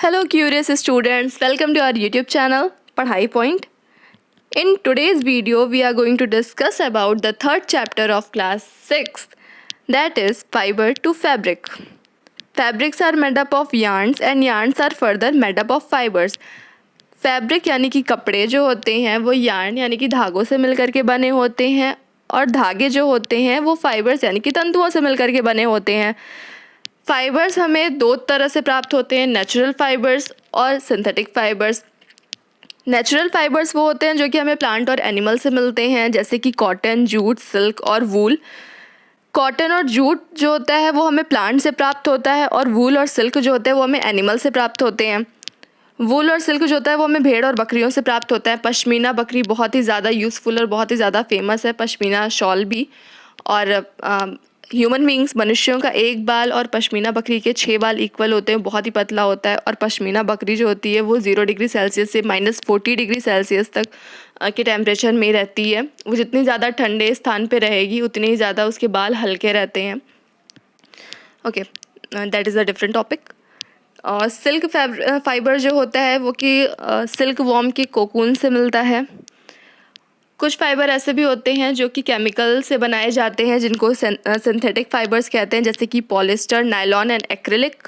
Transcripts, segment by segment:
Hello curious students, welcome to our YouTube channel Padhai Point. In today's video we are going to discuss about the third chapter of class 6, that is fiber to fabric. Fabrics are made up of yarns and yarns are further made up of fibers. Fabric यानी कि कपड़े जो होते हैं वो yarn यानी कि धागों से मिलकर के बने होते हैं और धागे जो होते हैं वो फाइबर्स यानी कि तंतुओं से मिलकर के बने होते हैं. फाइबर्स हमें दो तरह से प्राप्त होते हैं, नेचुरल फाइबर्स और सिंथेटिक फाइबर्स. नेचुरल फाइबर्स वो होते हैं जो कि हमें प्लांट और एनिमल से मिलते हैं, जैसे कि कॉटन, जूट, सिल्क और वूल. कॉटन और जूट जो होता है वो हमें प्लांट से प्राप्त होता है और वूल और सिल्क जो होता है वो हमें एनिमल से प्राप्त होते हैं. वूल और सिल्क जो होता है वो हमें भेड़ और बकरियों से प्राप्त होता है. पश्मीना बकरी बहुत ही ज़्यादा यूज़फुल और बहुत ही ज़्यादा फेमस है, पश्मीना शॉल भी. और ह्यूमन बींग्स, मनुष्यों का एक बाल और पश्मीना बकरी के 6 बाल इक्वल होते हैं, बहुत ही पतला होता है. और पश्मीना बकरी जो होती है वो 0 डिग्री सेल्सियस से -40 डिग्री सेल्सियस तक के टेम्परेचर में रहती है. वो जितनी ज़्यादा ठंडे स्थान पे रहेगी उतनी ही ज़्यादा उसके बाल हल्के रहते हैं. Okay, that is a different topic. और सिल्क फाइबर जो होता है वो कि सिल्क वॉर्म के कोकून से मिलता है. कुछ फाइबर ऐसे भी होते हैं जो कि केमिकल से बनाए जाते हैं, जिनको सिंथेटिक फाइबर्स कहते हैं, जैसे कि polyester, nylon and acrylic.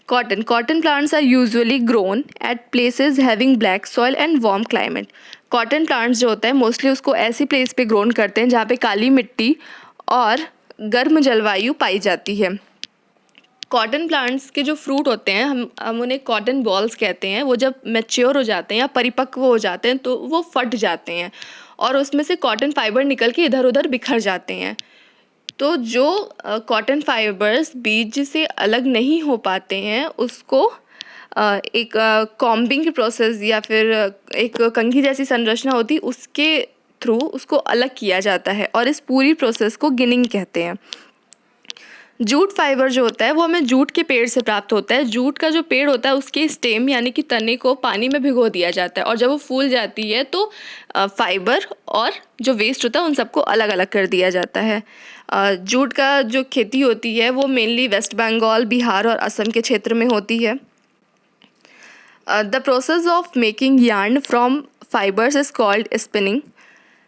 Cotton plants are usually grown at places having black soil and warm climate. Cotton plants जो होता है मोस्टली उसको ऐसी प्लेस पे ग्रोन करते हैं जहाँ पे काली मिट्टी और गर्म जलवायु पाई जाती है. कॉटन प्लांट्स के जो फ्रूट होते हैं हम उन्हें कॉटन बॉल्स कहते हैं. वो जब मैच्योर हो जाते हैं या परिपक्व हो जाते हैं तो वो फट जाते हैं और उसमें से कॉटन फाइबर निकल के इधर उधर बिखर जाते हैं. तो जो कॉटन फाइबर्स बीज से अलग नहीं हो पाते हैं उसको एक कॉम्बिंग प्रोसेस या फिर एक कंघी जैसी संरचना होती है उसके थ्रू उसको अलग किया जाता है और इस पूरी प्रोसेस को गिनिंग कहते हैं. जूट फाइबर जो होता है वो हमें जूट के पेड़ से प्राप्त होता है. जूट का जो पेड़ होता है उसके स्टेम यानी कि तने को पानी में भिगो दिया जाता है और जब वो फूल जाती है तो फाइबर और जो वेस्ट होता है उन सबको अलग अलग कर दिया जाता है. जूट का जो खेती होती है वो मेनली वेस्ट बंगाल, बिहार और असम के क्षेत्र में होती है. The process of making yarn from fibres is called spinning.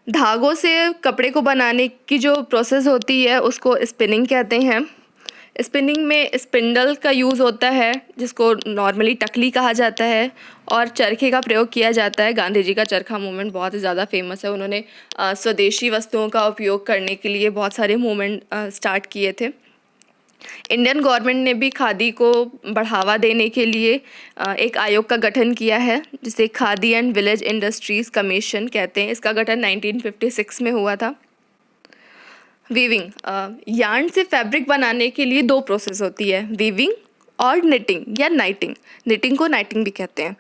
धागों से कपड़े को बनाने की जो प्रोसेस होती है उसको स्पिनिंग कहते हैं. स्पिनिंग में स्पिंडल का यूज़ होता है जिसको नॉर्मली टकली कहा जाता है और चरखे का प्रयोग किया जाता है. गांधी जी का चरखा मूवमेंट बहुत ही ज़्यादा फेमस है. उन्होंने स्वदेशी वस्तुओं का उपयोग करने के लिए बहुत सारे मूवमेंट स्टार्ट किए थे. इंडियन गवर्नमेंट ने भी खादी को बढ़ावा देने के लिए एक आयोग का गठन किया है जिसे khadi and village industries commission कहते हैं. इसका गठन 1956 में हुआ था. वीविंग, यार्न से फैब्रिक बनाने के लिए 2 प्रोसेस होती है, वीविंग और निटिंग या नाइटिंग. निटिंग को नाइटिंग भी कहते हैं.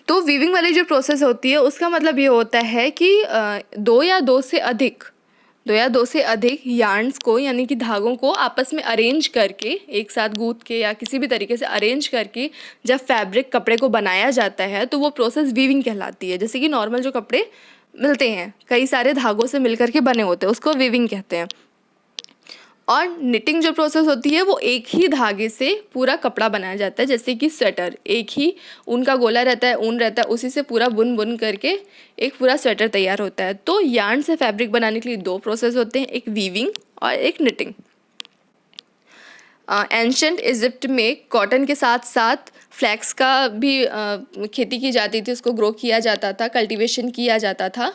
तो वीविंग वाली जो प्रोसेस होती है उसका मतलब ये होता है कि 2 या 2 से अधिक यार्न्स को यानी कि धागों को आपस में अरेंज करके, एक साथ गूंथ के या किसी भी तरीके से अरेंज करके जब फैब्रिक कपड़े को बनाया जाता है तो वो प्रोसेस वीविंग कहलाती है. जैसे कि नॉर्मल जो कपड़े मिलते हैं कई सारे धागों से मिलकर के बने होते हैं उसको वीविंग कहते हैं. और निटिंग जो प्रोसेस होती है वो एक ही धागे से पूरा कपड़ा बनाया जाता है. जैसे कि स्वेटर, एक ही ऊन का गोला रहता है, ऊन रहता है, उसी से पूरा बुन करके एक पूरा स्वेटर तैयार होता है. तो यार्न से फैब्रिक बनाने के लिए 2 प्रोसेस होते हैं, एक वीविंग और एक निटिंग. एंशंट इजिप्ट में कॉटन के साथ साथ फ्लैक्स का भी खेती की जाती थी, उसको ग्रो किया जाता था, कल्टीवेशन किया जाता था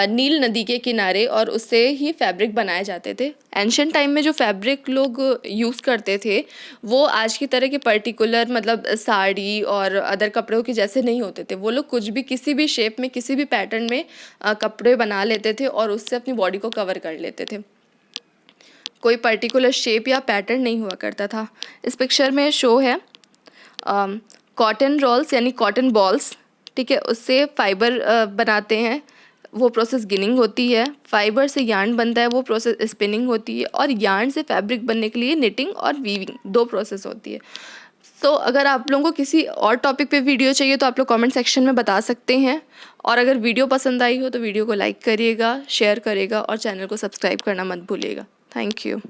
नील नदी के किनारे और उससे ही फैब्रिक बनाए जाते थे. एंशंट टाइम में जो फैब्रिक लोग यूज़ करते थे वो आज की तरह के पर्टिकुलर मतलब साड़ी और अदर कपड़ों के जैसे नहीं होते थे. वो लोग कुछ भी किसी भी शेप में किसी भी पैटर्न में कपड़े बना लेते थे और उससे अपनी बॉडी को कवर कर लेते थे. कोई पर्टिकुलर शेप या पैटर्न नहीं हुआ करता था. इस पिक्चर में शो है कॉटन रोल्स यानी कॉटन बॉल्स, ठीक है, उससे फाइबर बनाते हैं, वो प्रोसेस गिनिंग होती है. फाइबर से यार्न बनता है, वो प्रोसेस स्पिनिंग होती है. और यार्न से फैब्रिक बनने के लिए निटिंग और वीविंग 2 प्रोसेस होती है. सो अगर आप लोगों को किसी और टॉपिक पे वीडियो चाहिए तो आप लोग कमेंट सेक्शन में बता सकते हैं. और अगर वीडियो पसंद आई हो तो वीडियो को लाइक करिएगा, शेयर करिएगा और चैनल को सब्सक्राइब करना मत भूलिएगा. Thank you.